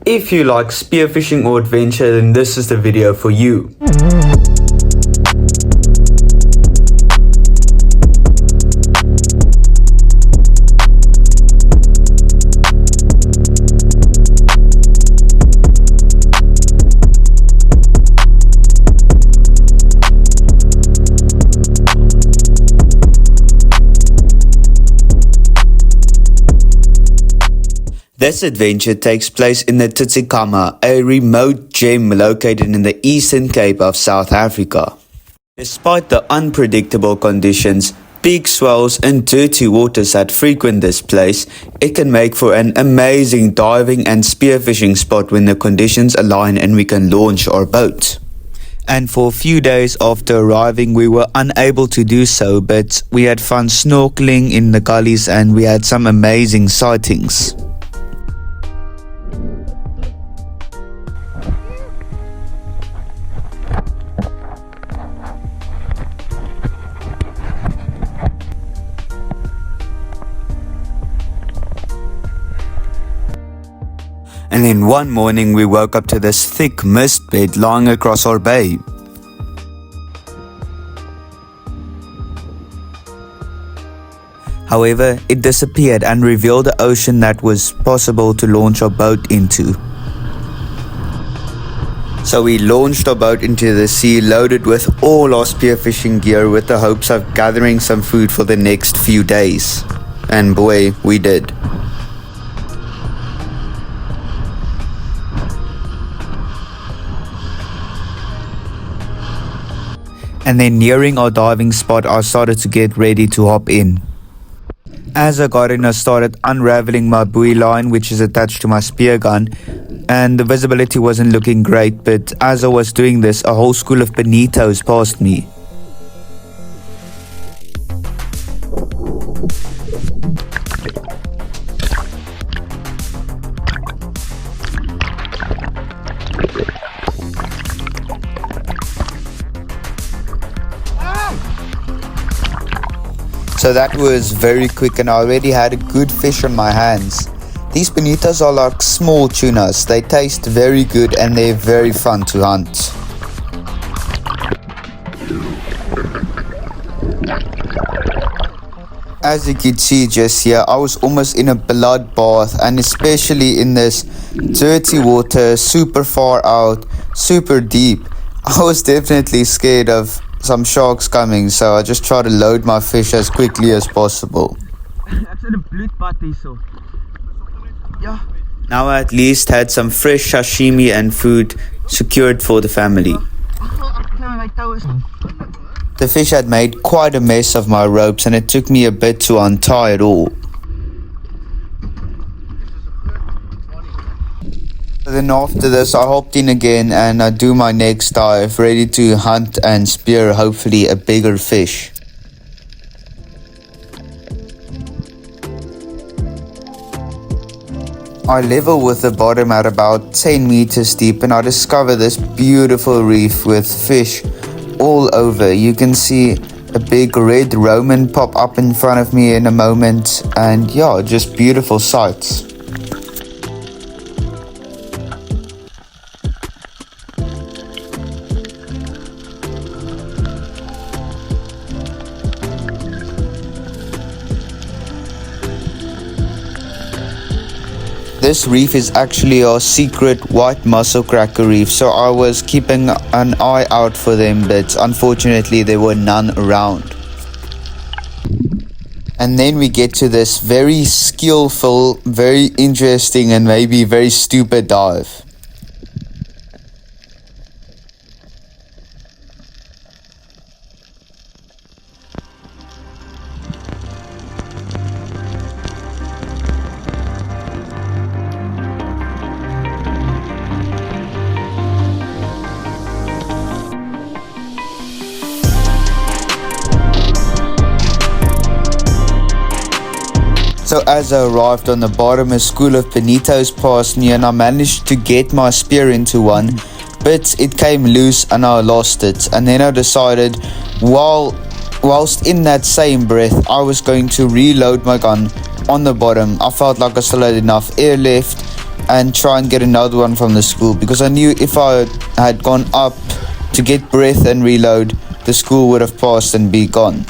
If you like spearfishing or adventure, then this is the video for you. This adventure takes place in the Tsitsikamma, a remote gem located in the Eastern Cape of South Africa. Despite the unpredictable conditions, big swells and dirty waters that frequent this place, it can make for an amazing diving and spearfishing spot when the conditions align and we can launch our boat. And for a few days after arriving we were unable to do so, but we had fun snorkeling in the gullies and we had some amazing sightings. And then one morning we woke up to this thick mist bed lying across our bay. However, it disappeared and revealed the ocean that was possible to launch our boat into. So we launched our boat into the sea, loaded with all our spearfishing gear with the hopes of gathering some food for the next few days. And boy, we did. And then nearing our diving spot, I started to get ready to hop in. As I got in, I started unraveling my buoy line, which is attached to my spear gun, and the visibility wasn't looking great, but as I was doing this, a whole school of bonitos passed me. So that was very quick and I already had a good fish on my hands. These bonitos are like small tunas. They taste very good and they're very fun to hunt. As you could see just here, I was almost in a bloodbath, and especially in this dirty water, super far out, super deep. I was definitely scared of some sharks coming, so I just try to load my fish as quickly as possible. Now I at least had some fresh sashimi and food secured for the family. The fish had made quite a mess of my ropes and it took me a bit to untie it all. Then after this I hopped in again and I do my next dive, ready to hunt and spear hopefully a bigger fish. I level with the bottom at about 10 meters deep and I discover this beautiful reef with fish all over. You can see a big red Roman pop up in front of me in a moment, and yeah, just beautiful sights. This reef is actually our secret white Musselcracker reef, so I was keeping an eye out for them, but unfortunately there were none around. And then we get to this very skillful, very interesting and maybe very stupid dive. So as I arrived on the bottom, a school of bonitos passed me and I managed to get my spear into one, but it came loose and I lost it. And then I decided, whilst in that same breath, I was going to reload my gun on the bottom. I felt like I still had enough air left, and try and get another one from the school, because I knew if I had gone up to get breath and reload, the school would have passed and be gone.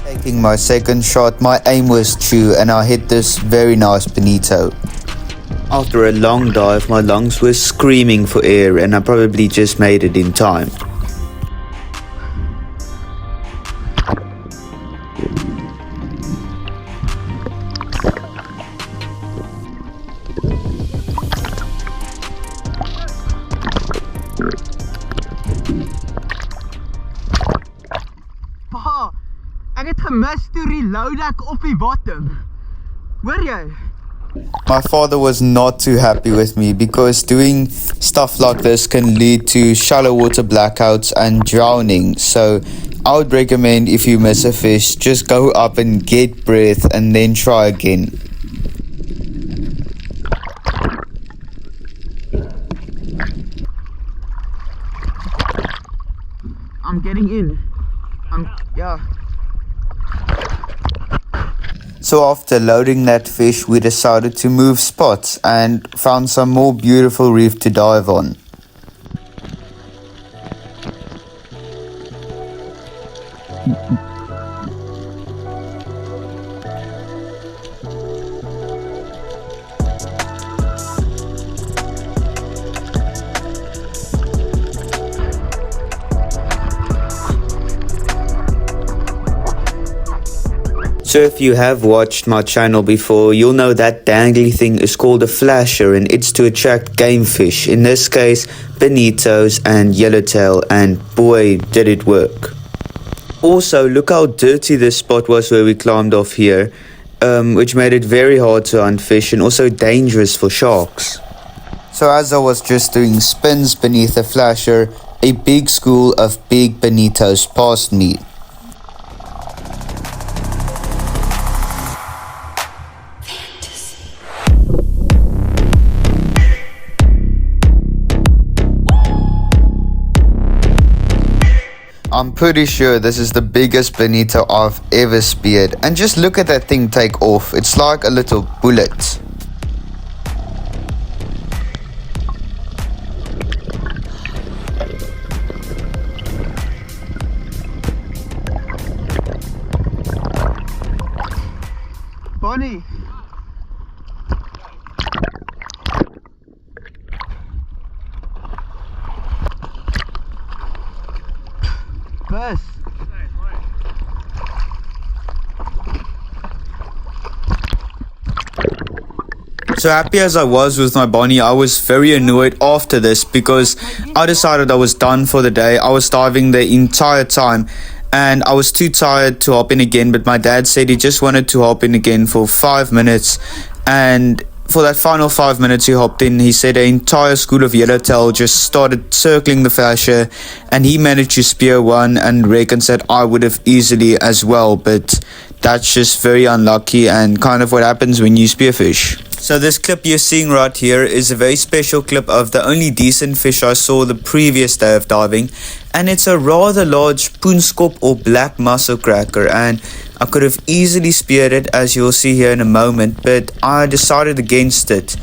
Taking my second shot, my aim was true and I hit this very nice Bonito. After a long dive, my lungs were screaming for air and I probably just made it in time. Pa, ek het gemis toe reload ek op die bottom. Hoor jy? My father was not too happy with me because doing stuff like this can lead to shallow water blackouts and drowning. So I would recommend, if you miss a fish, just go up and get breath and then try again. I'm getting in. Yeah. So after loading that fish, we decided to move spots and found some more beautiful reef to dive on. So if you have watched my channel before, you'll know that dangly thing is called a flasher and it's to attract game fish, in this case bonitos and yellowtail, and boy did it work. Also, look how dirty this spot was where we climbed off here, which made it very hard to hunt fish and also dangerous for sharks. So as I was just doing spins beneath the flasher, a big school of big bonitos passed me. I'm pretty sure this is the biggest bonito I've ever speared, and just look at that thing take off. It's like a little bullet. Bonnie. Bus. So happy as I was with my Bonnie, I was very annoyed after this because I decided I was done for the day. I was diving the entire time and I was too tired to hop in again, but my dad said he just wanted to hop in again for 5 minutes, and for that final 5 minutes he hopped in, he said an entire school of yellowtail just started circling the flasher and he managed to spear one, and reckons that I would have easily as well, but that's just very unlucky and kind of what happens when you spearfish. So this clip you're seeing right here is a very special clip of the only decent fish I saw the previous day of diving, and it's a rather large Poenskop or black Musselcracker, and I could have easily speared it, as you'll see here in a moment, but I decided against it.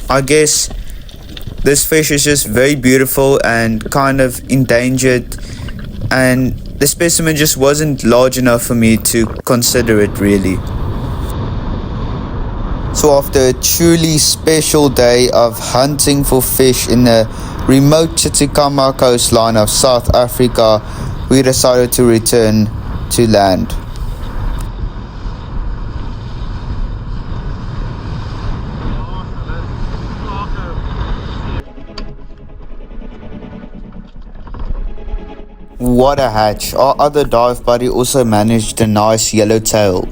I guess this fish is just very beautiful and kind of endangered, and the specimen just wasn't large enough for me to consider it really. So after a truly special day of hunting for fish in the remote Tsitsikamma coastline of South Africa, we decided to return to land. What a hatch. Our other dive buddy also managed a nice yellowtail.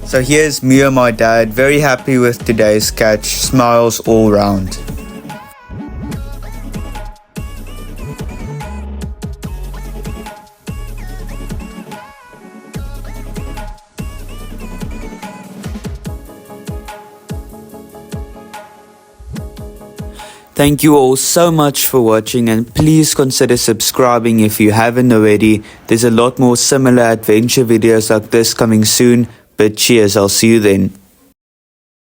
So here's me and my dad, very happy with today's catch, smiles all round. Thank you all so much for watching, and please consider subscribing if you haven't already. There's a lot more similar adventure videos like this coming soon, but cheers, I'll see you then.